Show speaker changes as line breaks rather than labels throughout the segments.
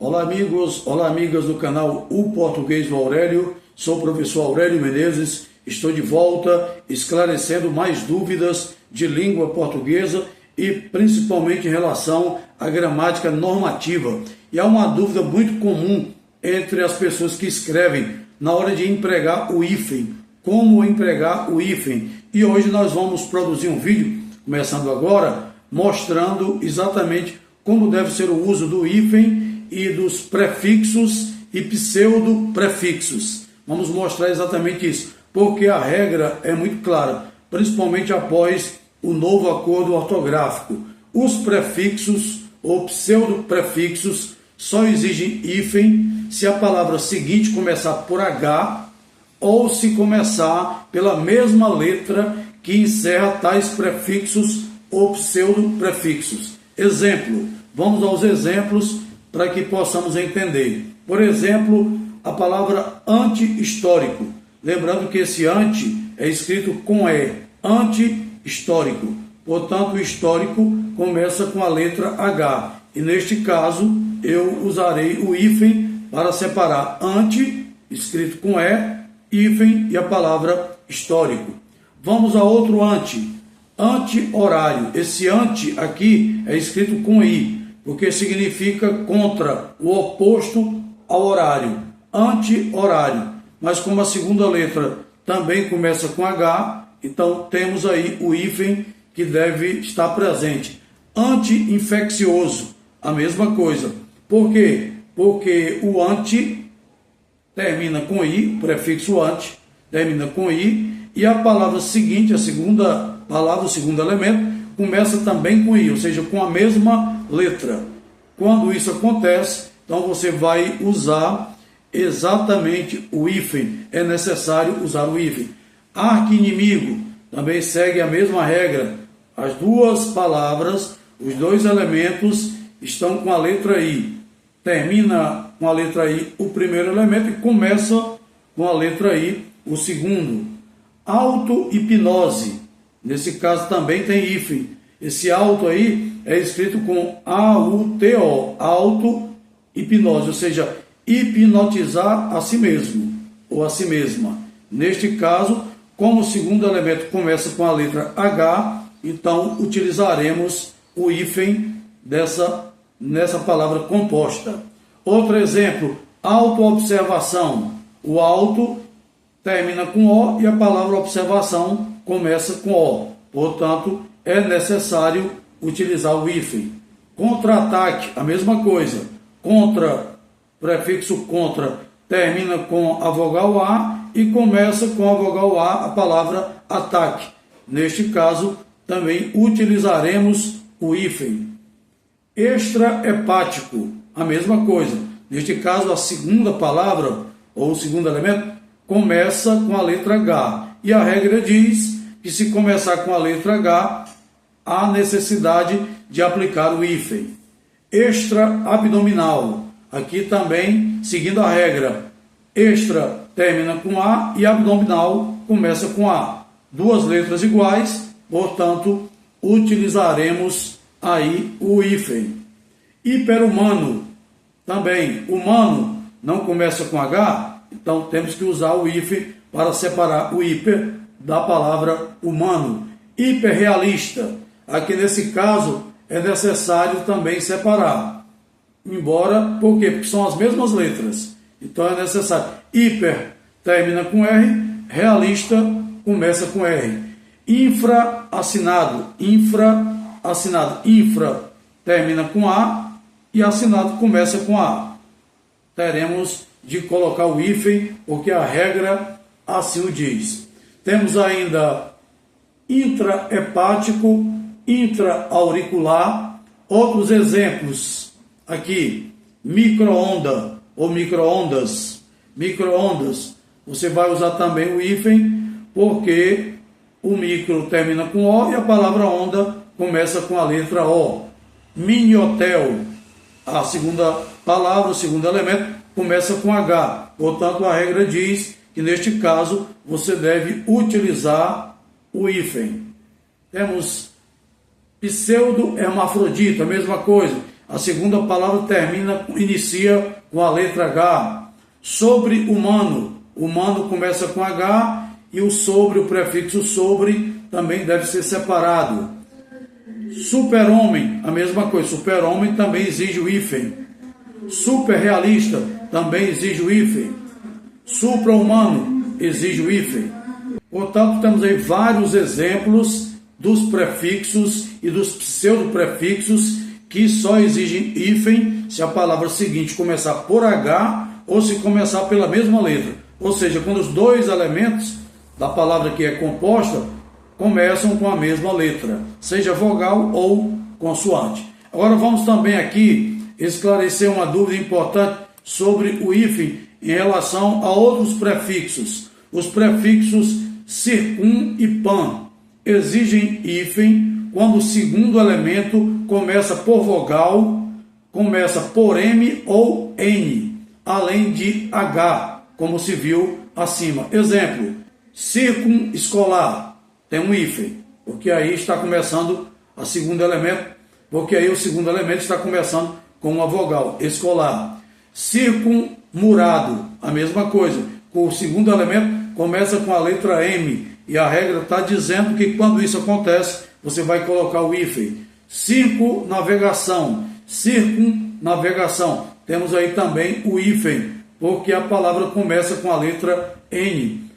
Olá amigos, olá amigas do canal O Português do Aurélio, sou o professor Aurélio Menezes, estou de volta esclarecendo mais dúvidas de língua portuguesa e principalmente em relação à gramática normativa. E há uma dúvida muito comum entre as pessoas que escrevem na hora de empregar o hífen, como empregar o hífen. E hoje nós vamos produzir um vídeo, começando agora, mostrando exatamente como deve ser o uso do hífen e dos prefixos e pseudo-prefixos. Vamos mostrar exatamente isso, porque a regra é muito clara, principalmente após o novo acordo ortográfico. Os prefixos ou pseudo-prefixos só exigem hífen se a palavra seguinte começar por H ou se começar pela mesma letra que encerra tais prefixos ou pseudo-prefixos. Exemplo, vamos aos exemplos para que possamos entender. Por exemplo, a palavra anti-histórico. Lembrando que esse anti é escrito com E, anti-histórico. Portanto, o histórico começa com a letra H. E neste caso, eu usarei o hífen para separar anti, escrito com E, hífen e a palavra histórico. Vamos a outro anti. Anti-horário. Esse anti aqui é escrito com I, porque significa contra, o oposto ao horário, anti-horário. Mas como a segunda letra também começa com H, então temos aí o hífen que deve estar presente. Anti-infeccioso, a mesma coisa. Por quê? Porque o anti termina com I, o prefixo anti termina com I, e a palavra seguinte, a segunda palavra, o segundo elemento, começa também com I, ou seja, com a mesma letra. Quando isso acontece, então você vai usar exatamente o hífen. É necessário usar o hífen. Arqui-inimigo também segue a mesma regra. As duas palavras, os dois elementos estão com a letra I. Termina com a letra I o primeiro elemento e começa com a letra I o segundo. Auto-hipnose. Nesse caso também tem hífen. Esse auto aí é escrito com A-U-T-O, auto-hipnose, ou seja, hipnotizar a si mesmo ou a si mesma. Neste caso, como o segundo elemento começa com a letra H, então utilizaremos o hífen nessa palavra composta. Outro exemplo, auto-observação. O auto termina com O e a palavra observação começa com O. Portanto, é necessário utilizar o hífen. Contra-ataque, a mesma coisa. Contra, prefixo contra, termina com a vogal A e começa com a vogal A palavra ataque. Neste caso, também utilizaremos o hífen. Extra-hepático, a mesma coisa. Neste caso, a segunda palavra, ou o segundo elemento, começa com a letra H. E a regra diz que se começar com a letra H, há necessidade de aplicar o hífen. Extra-abdominal. Aqui também, seguindo a regra, extra termina com A e abdominal começa com A. Duas letras iguais, portanto, utilizaremos aí o hífen. Hiperhumano. Também, humano não começa com H, então temos que usar o hífen para separar o hiper da palavra humano. Hiperrealista. Aqui nesse caso é necessário também separar. Embora, por quê? Porque são as mesmas letras. Então é necessário. Hiper termina com R, realista começa com R. Infra-assinado. Infra-assinado. Infra termina com A e assinado começa com A. Teremos de colocar o hífen, porque a regra assim o diz. Temos ainda intrahepático, intraauricular. Outros exemplos aqui, micro-onda ou micro-ondas. Micro-ondas, você vai usar também o hífen, porque o micro termina com O e a palavra onda começa com a letra O. Mini-hotel, a segunda palavra, o segundo elemento, começa com H. Portanto, a regra diz que neste caso você deve utilizar o hífen. Temos pseudo-hermafrodita, a mesma coisa. A segunda palavra inicia com a letra H. Sobre-humano. Humano começa com H e o sobre, o prefixo sobre, também deve ser separado. Super-homem, a mesma coisa. Super-homem também exige o hífen. Super-realista também exige o hífen. Supra-humano exige o hífen. Portanto, temos aí vários exemplos dos prefixos e dos pseudo-prefixos que só exigem hífen se a palavra seguinte começar por H ou se começar pela mesma letra. Ou seja, quando os dois elementos da palavra que é composta começam com a mesma letra, seja vogal ou consoante. Agora vamos também aqui esclarecer uma dúvida importante sobre o hífen em relação a outros prefixos. Os prefixos circum e pan exigem hífen quando o segundo elemento começa por vogal, começa por M ou N, além de H, como se viu acima. Exemplo, circunescolar tem um hífen, porque aí está começando o segundo elemento está começando com uma vogal, escolar. Circunmurado, a mesma coisa, o segundo elemento começa com a letra M, e a regra está dizendo que quando isso acontece, você vai colocar o hífen. Circunnavegação, temos aí também o hífen, porque a palavra começa com a letra N.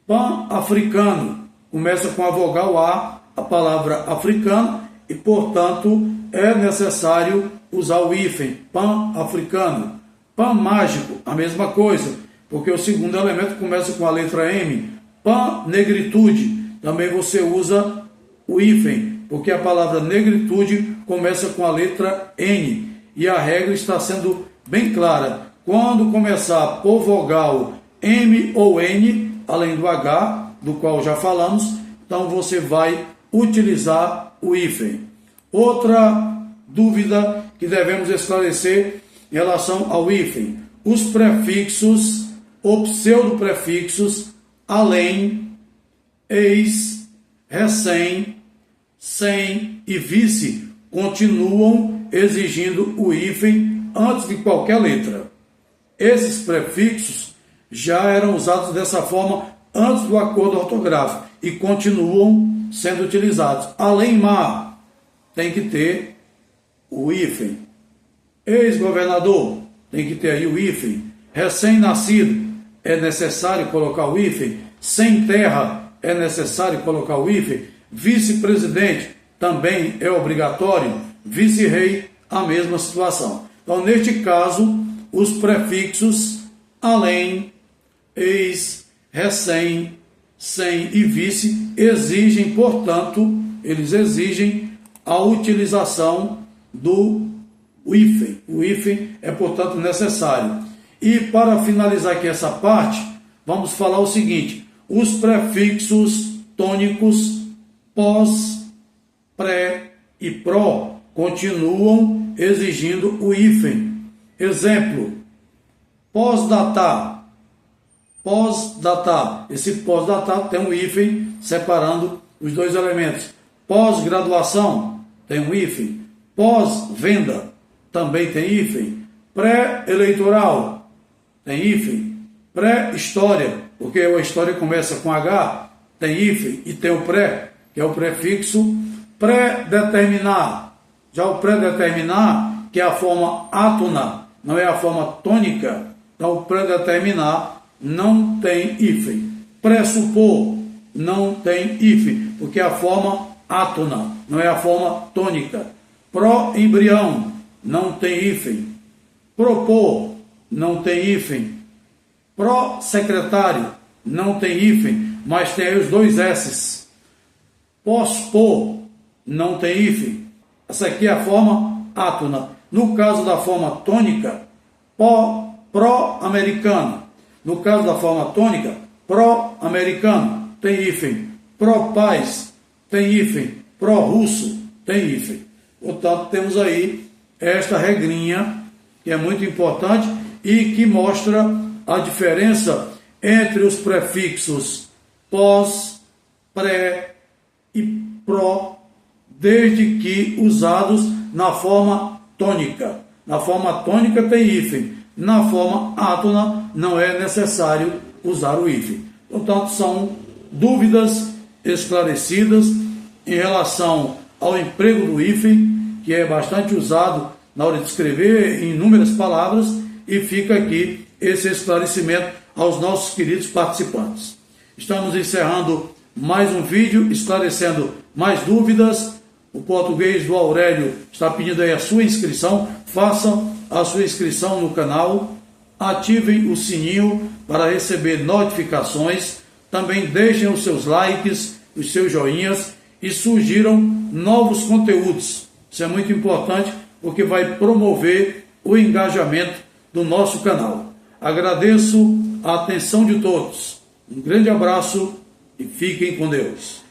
Pan-africano, começa com a vogal A, a palavra africano, e, portanto, é necessário usar o hífen, pan-africano. Pan-mágico, a mesma coisa, porque o segundo elemento começa com a letra M. Pan-negritude, também você usa o hífen, porque a palavra negritude começa com a letra N, e a regra está sendo bem clara. Quando começar por vogal M ou N, além do H, do qual já falamos, então você vai utilizar o hífen. Outra dúvida que devemos esclarecer em relação ao hífen: os prefixos ou pseudo-prefixos além, eis, recém, sem e vice continuam exigindo o hífen antes de qualquer letra. Esses prefixos já eram usados dessa forma antes do acordo ortográfico e continuam sendo utilizados. Além mar, tem que ter o hífen. Ex-governador, tem que ter aí o hífen. Recém-nascido, é necessário colocar o hífen. Sem terra, é necessário colocar o hífen. Vice-presidente, também é obrigatório. Vice-rei, a mesma situação. Então, neste caso, os prefixos além, ex, recém, sem e vice exigem, portanto, eles exigem a utilização do hífen. O hífen é, portanto, necessário. E para finalizar aqui essa parte, vamos falar o seguinte: os prefixos tônicos pós, pré e pró continuam exigindo o hífen. Exemplo, pós-datar. Pós-datar. Esse pós-datar tem um hífen separando os dois elementos. Pós-graduação tem um hífen. Pós-venda também tem hífen. Pré-eleitoral tem hífen. Pré-história, porque a história começa com H, tem hífen e tem o pré, que é o prefixo. Pré-determinar. Já o pré-determinar, que é a forma átona, não é a forma tônica, então o pré-determinar não tem hífen. Pressupor não tem hífen, porque é a forma átona, não é a forma tônica. Pró-embrião não tem hífen. Propor não tem hífen. Pró-secretário não tem hífen, mas tem aí os dois S's. Pós-por não tem hífen. Essa aqui é a forma átona. No caso da forma tônica, pró-americano. No caso da forma tônica, pró-americano tem hífen. Pró-paz tem hífen. Pró-russo tem hífen. Portanto, temos aí esta regrinha que é muito importante e que mostra a diferença entre os prefixos pós, pré e pró, desde que usados na forma tônica. Na forma tônica tem hífen. Na forma átona não é necessário usar o hífen. Portanto, são dúvidas esclarecidas em relação ao emprego do hífen, que é bastante usado na hora de escrever em inúmeras palavras, e fica aqui esse esclarecimento aos nossos queridos participantes. Estamos encerrando mais um vídeo, esclarecendo mais dúvidas. O Português do Aurélio está pedindo aí a sua inscrição. Façam a sua inscrição no canal, ativem o sininho para receber notificações, também deixem os seus likes, os seus joinhas e sugiram novos conteúdos. Isso é muito importante porque vai promover o engajamento do nosso canal. Agradeço a atenção de todos. Um grande abraço e fiquem com Deus.